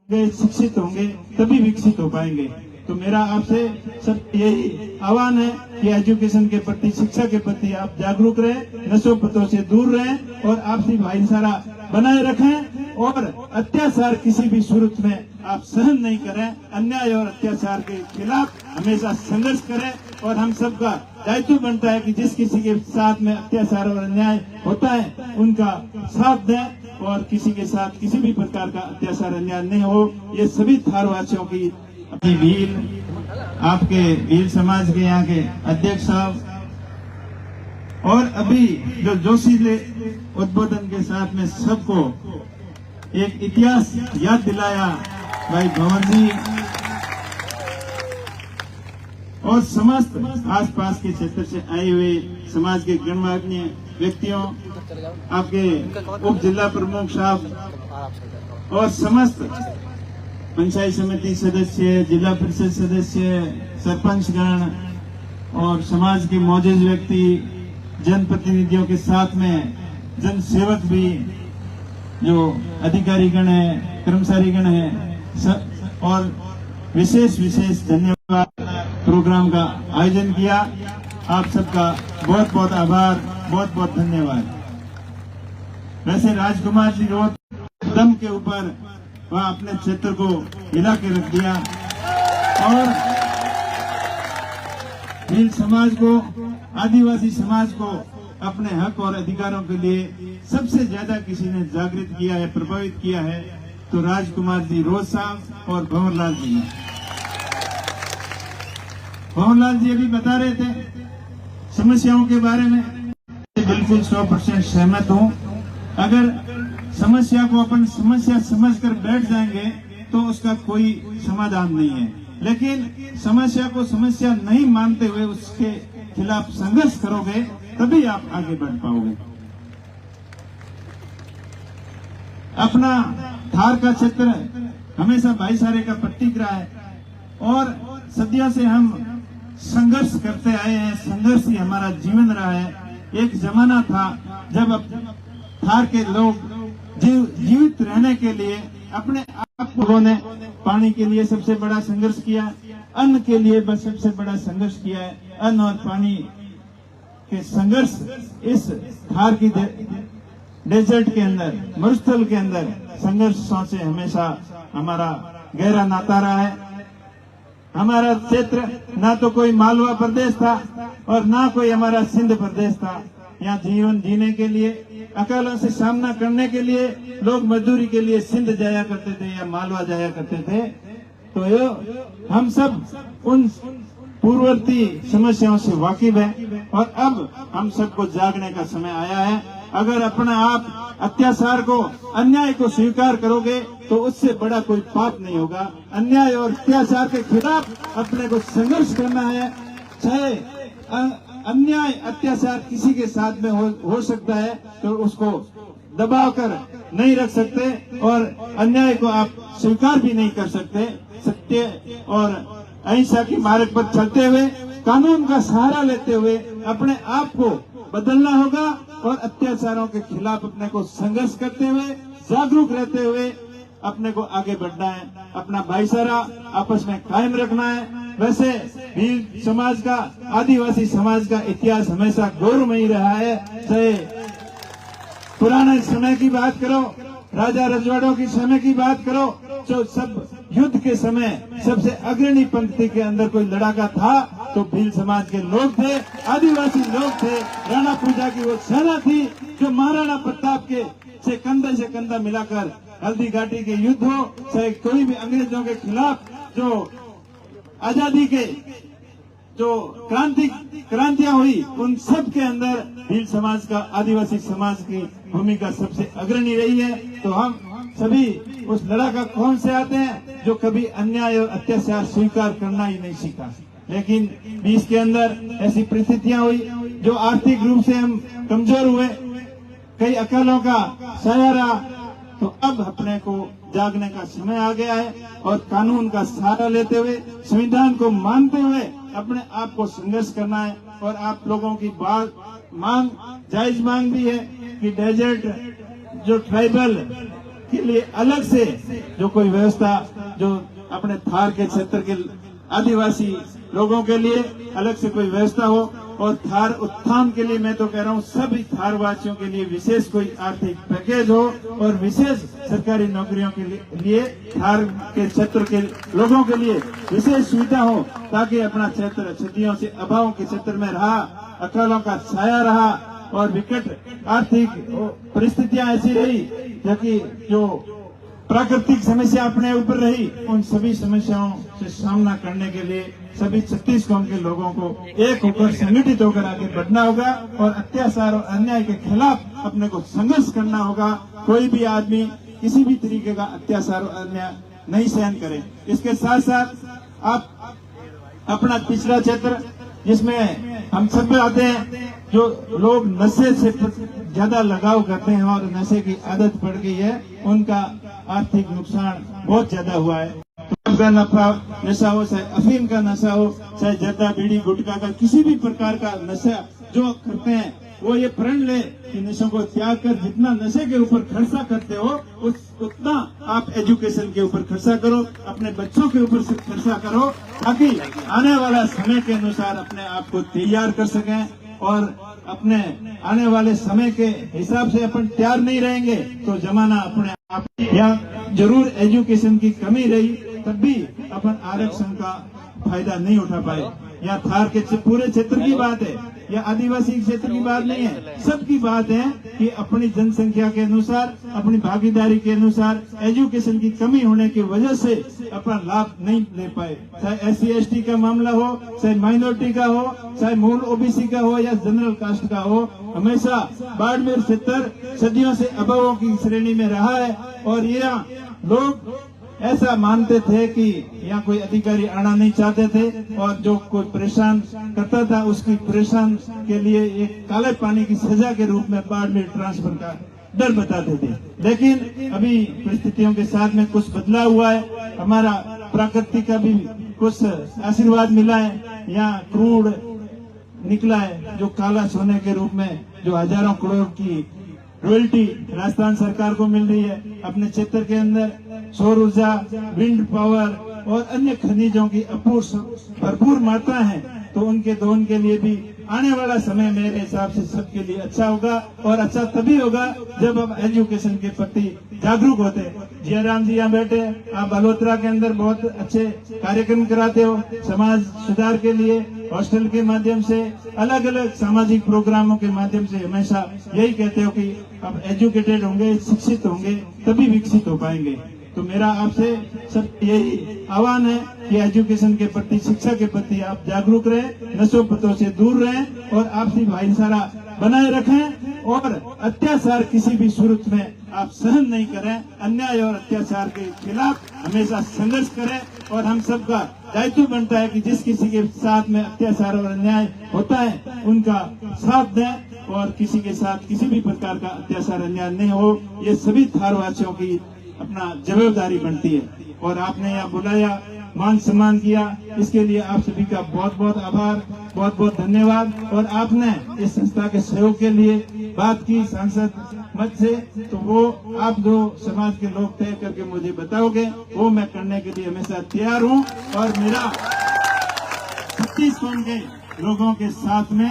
शिक्षित होंगे तभी विकसित हो पाएंगे। तो मेरा आपसे सब यही आह्वान है कि एजुकेशन के प्रति, शिक्षा के प्रति आप जागरूक रहें, नशों पतों से दूर रहें और आपसी भाईचारा बनाए रखें और अत्याचार किसी भी सूरत में आप सहन नहीं करें। अन्याय और अत्याचार के खिलाफ हमेशा संघर्ष करें और हम सबका दायित्व बनता है कि जिस किसी के साथ में अत्याचार और अन्याय होता है उनका साथ दें और किसी के साथ किसी भी प्रकार का अत्याचार अन्याय नहीं हो। ये सभी थारवासियों की भील, आपके भील समाज के यहाँ के अध्यक्ष साहब और अभी जो जोशीले उद्बोधन के साथ में सबको एक इतिहास याद दिलाया भाई भंवर जी और समस्त आसपास के क्षेत्र से आए हुए समाज के गणमान्य व्यक्तियों, आपके उप जिला प्रमुख साहब और समस्त पंचायत समिति सदस्य, जिला परिषद सदस्य, सरपंचगण और समाज के मौजूद व्यक्ति, जनप्रतिनिधियों के साथ में जन सेवक भी, जो अधिकारीगण है, कर्मचारीगण है और विशेष धन्यवाद प्रोग्राम का आयोजन किया। आप सबका बहुत बहुत आभार, बहुत बहुत धन्यवाद। वैसे राजकुमार जी रोड दम के ऊपर वह अपने क्षेत्र को हिला के रख दिया और भील समाज को, आदिवासी समाज को अपने हक और अधिकारों के लिए सबसे ज्यादा किसी ने जागृत किया है, प्रभावित किया है तो राजकुमार जी रोज साहब और भंवरलाल जी ने। भंवरलाल जी अभी बता रहे थे समस्याओं के बारे में, बिल्कुल 100% सहमत हूँ। अगर समस्या को अपन समस्या समझकर बैठ जाएंगे तो उसका कोई समाधान नहीं है, लेकिन समस्या को समस्या नहीं मानते हुए उसके खिलाफ संघर्ष करोगे तभी आप आगे बढ़ पाओगे। अपना थार का क्षेत्र हमेशा भाईचारे का प्रतीक रहा है और सदियों से हम संघर्ष करते आए हैं, संघर्ष ही हमारा जीवन रहा है। एक जमाना था जब थार के लोग जीवित रहने के लिए अपने आप लोगों ने पानी के लिए सबसे बड़ा संघर्ष किया, अन्न के लिए बस सबसे बड़ा संघर्ष किया है। अन्न और पानी के संघर्ष इस थार की डेजर्ट के अंदर, मरुस्थल के अंदर संघर्षों से हमेशा हमारा गहरा नाता रहा है। हमारा क्षेत्र ना तो कोई मालवा प्रदेश था और ना कोई हमारा सिंध प्रदेश था। यहाँ जीवन जीने के लिए, अकालों से सामना करने के लिए लोग मजदूरी के लिए सिंध जाया करते थे या मालवा जाया करते थे। तो हम सब उन पूर्ववर्ती समस्याओं से वाकिफ है और अब हम सबको जागने का समय आया है। अगर अपना आप अत्याचार को, अन्याय को स्वीकार करोगे तो उससे बड़ा कोई पाप नहीं होगा। अन्याय और अत्याचार के खिलाफ अपने को संघर्ष करना है। चाहे अन्याय अत्याचार किसी के साथ में हो सकता है तो उसको दबा कर नहीं रख सकते और अन्याय को आप स्वीकार भी नहीं कर सकते। सत्य और अहिंसा के मार्ग पर चलते हुए, कानून का सहारा लेते हुए अपने आप को बदलना होगा और अत्याचारों के खिलाफ अपने को संघर्ष करते हुए, जागरूक रहते हुए अपने को आगे बढ़ना है। अपना भाईचारा आपस में कायम रखना है। वैसे भील समाज का, आदिवासी समाज का इतिहास हमेशा गौरवमयी रहा है। चाहे पुराने समय की बात करो, राजा रजवाड़ों की समय की बात करो, जो सब युद्ध के समय सबसे अग्रणी पंक्ति के अंदर कोई लड़ाका था तो भील समाज के लोग थे, आदिवासी लोग थे। राणा पूजा की वो सेना थी जो महाराणा प्रताप के से कंधा मिलाकर हल्दी घाटी के युद्ध हो, चाहे कोई भी अंग्रेजों के खिलाफ जो आजादी के जो क्रांतियां हुई, उन सब के अंदर भील समाज का, आदिवासी समाज की भूमिका सबसे अग्रणी रही है। तो हम सभी उस लड़ाका कौन से आते हैं जो कभी अन्याय और अत्याचार स्वीकार करना ही नहीं सीखा, लेकिन बीच के अंदर ऐसी परिस्थितियां हुई जो आर्थिक रूप से हम कमजोर हुए, कई अकालों का सहारा। तो अब अपने को जागने का समय आ गया है और कानून का सहारा लेते हुए, संविधान को मानते हुए अपने आप को संघर्ष करना है। और आप लोगों की बात जायज मांग भी है कि डेजर्ट जो ट्राइबल के लिए अलग से जो कोई व्यवस्था, जो अपने थार के क्षेत्र के आदिवासी लोगों के लिए अलग से कोई व्यवस्था हो, और थार उत्थान के लिए मैं तो कह रहा हूँ सभी थार वासियों के लिए विशेष कोई आर्थिक पैकेज हो, और विशेष सरकारी नौकरियों के लिए थार के क्षेत्र के लोगों के लिए विशेष सुविधा हो, ताकि अपना क्षेत्र सदियों से अभाव के क्षेत्र में रहा, अकालों का छाया रहा, और विकट आर्थिक परिस्थितियां ऐसी रही कि जो प्राकृतिक समस्या अपने ऊपर रही, उन सभी समस्याओं से सामना करने के लिए सभी 36 कौम के लोगों को एक होकर संगठित होकर आगे बढ़ना होगा, और अत्याचार और अन्याय के खिलाफ अपने को संघर्ष करना होगा। कोई भी आदमी किसी भी तरीके का अत्याचार और अन्याय नहीं सहन करे। इसके साथ साथ आप अपना पिछड़ा क्षेत्र जिसमें हम सब आते हैं, जो लोग नशे से ज्यादा लगाव करते हैं और नशे की आदत पड़ गई है, उनका आर्थिक नुकसान बहुत ज्यादा हुआ है। का नशा हो, चाहे अफीम का नशा हो, चाहे जर्दा बीड़ी गुटखा का किसी भी प्रकार का नशा जो करते हैं, वो ये प्रण ले कि नशों को त्याग कर जितना नशे के ऊपर खर्चा करते हो उतना आप एजुकेशन के ऊपर खर्चा करो, अपने बच्चों के ऊपर खर्चा करो, ताकि आने वाला समय के अनुसार अपने आप को तैयार कर सकें। और अपने आने वाले समय के हिसाब से अपन तैयार नहीं रहेंगे तो जमाना अपने आप, या जरूर एजुकेशन की कमी रही तब भी अपन आरक्षण का फायदा नहीं उठा पाए। या थार के पूरे क्षेत्र की बात है, या आदिवासी क्षेत्र की बात नहीं है, सबकी बात है कि अपनी जनसंख्या के अनुसार, अपनी भागीदारी के अनुसार एजुकेशन की कमी होने की वजह से अपना लाभ नहीं ले पाए। चाहे SC/ST का मामला हो, चाहे माइनॉरिटी का हो, चाहे मूल OBC का हो, या जनरल कास्ट का हो, हमेशा बाड़मेर क्षेत्र सदियों से अभावों की श्रेणी में रहा है। और यह लोग ऐसा मानते थे कि यहाँ कोई अधिकारी आना नहीं चाहते थे, और जो कोई परेशान करता था उसकी परेशान के लिए एक काले पानी की सजा के रूप में बाड़मेर ट्रांसफर का डर बताते थे। लेकिन अभी परिस्थितियों के साथ में कुछ बदलाव हुआ है, हमारा प्रकृति का भी कुछ आशीर्वाद मिला है। यहाँ क्रूड निकला है जो काला सोने के रूप में, जो हजारों करोड़ की रॉयल्टी राजस्थान सरकार को मिल रही है। अपने क्षेत्र के अंदर सौर ऊर्जा, विंड पावर और अन्य खनिजों की भरपूर मात्रा है, तो उनके दोहन के लिए भी आने वाला समय मेरे हिसाब से सबके लिए अच्छा होगा। और अच्छा तभी होगा जब हम एजुकेशन के प्रति जागरूक होते हैं। जयराम जी यहाँ बैठे, आप बलोत्रा के अंदर बहुत अच्छे कार्यक्रम कराते हो समाज सुधार के लिए, हॉस्टल के माध्यम से, अलग अलग सामाजिक प्रोग्रामों के माध्यम से हमेशा यही कहते हो कि आप एजुकेटेड होंगे, शिक्षित होंगे, तभी विकसित हो पाएंगे। तो मेरा आपसे सब यही आह्वान है कि एजुकेशन के प्रति, शिक्षा के प्रति आप जागरूक रहें, नशों पतों से दूर रहें, और आपसी भाईचारा बनाए रखें, और अत्याचार किसी भी सूरत में आप सहन नहीं करें। अन्याय और अत्याचार के खिलाफ हमेशा संघर्ष करें, और हम सबका दायित्व बनता है कि जिस किसी के साथ में अत्याचार और अन्याय होता है उनका साथ दें, और किसी के साथ किसी भी प्रकार का अत्याचार अन्याय नहीं हो। ये सभी थारवासियों की अपना जिम्मेदारी बनती है। और आपने यहाँ बुलाया, मान सम्मान किया, इसके लिए आप सभी का बहुत बहुत आभार, बहुत बहुत धन्यवाद। और आपने इस संस्था के सहयोग के लिए बात की सांसद मत से, तो वो आप जो समाज के लोग तय करके मुझे बताओगे, वो मैं करने के लिए हमेशा तैयार हूँ। और मेरा 36 कौम के लोगों के साथ में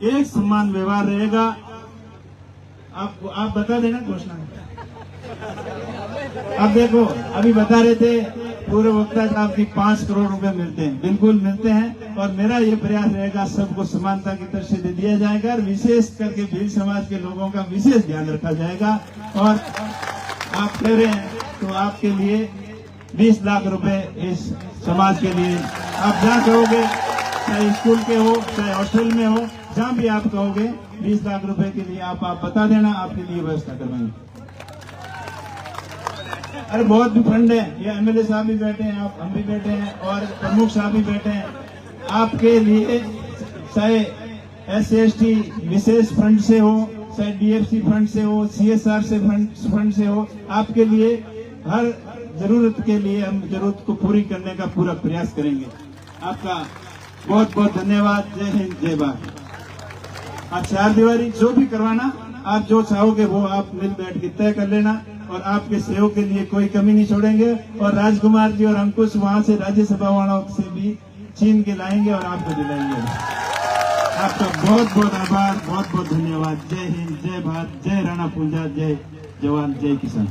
एक समान व्यवहार रहेगा। आप बता देना घोषणा। अब देखो, अभी बता रहे थे पूर्व वक्ता साहब की 5 करोड़ रुपए मिलते हैं, बिल्कुल मिलते हैं। और मेरा ये प्रयास रहेगा सबको समानता की तरफ से दे दिया जाएगा, और विशेष करके भील समाज के लोगों का विशेष ध्यान रखा जाएगा। और आप कह रहे हैं तो आपके लिए 20 लाख रुपए इस समाज के लिए आप जहाँ कहोगे, चाहे स्कूल के हो, चाहे हॉस्टल में हो, जहाँ भी आप कहोगे 20 लाख रुपए के लिए आप बता देना, आपके लिए व्यवस्था करवाएंगे। अरे बहुत भी फंड है, ये MLA साहब भी बैठे हैं, आप हम भी बैठे हैं, और प्रमुख साहब भी बैठे हैं। आपके लिए चाहे SC/ST विशेष फंड से हो, चाहे DFC फंड से हो, CSR से फंड से हो, आपके लिए हर जरूरत के लिए हम जरूरत को पूरी करने का पूरा प्रयास करेंगे। आपका बहुत बहुत धन्यवाद। जय हिंद, जय भारत। आप 4 दीवारी जो भी करवाना, आप जो चाहोगे वो आप मिल बैठ के तय कर लेना। और आपके सहयोग के लिए कोई कमी नहीं छोड़ेंगे। और राजकुमार जी और अंकुश वहां से राज्यसभा वालों से भी छीन के लाएंगे और आपको दिलाएंगे। आपका बहुत बहुत आभार, बहुत बहुत धन्यवाद। जय हिंद, जय भारत, जय राणा पुंजा, जय जवान, जय किसान।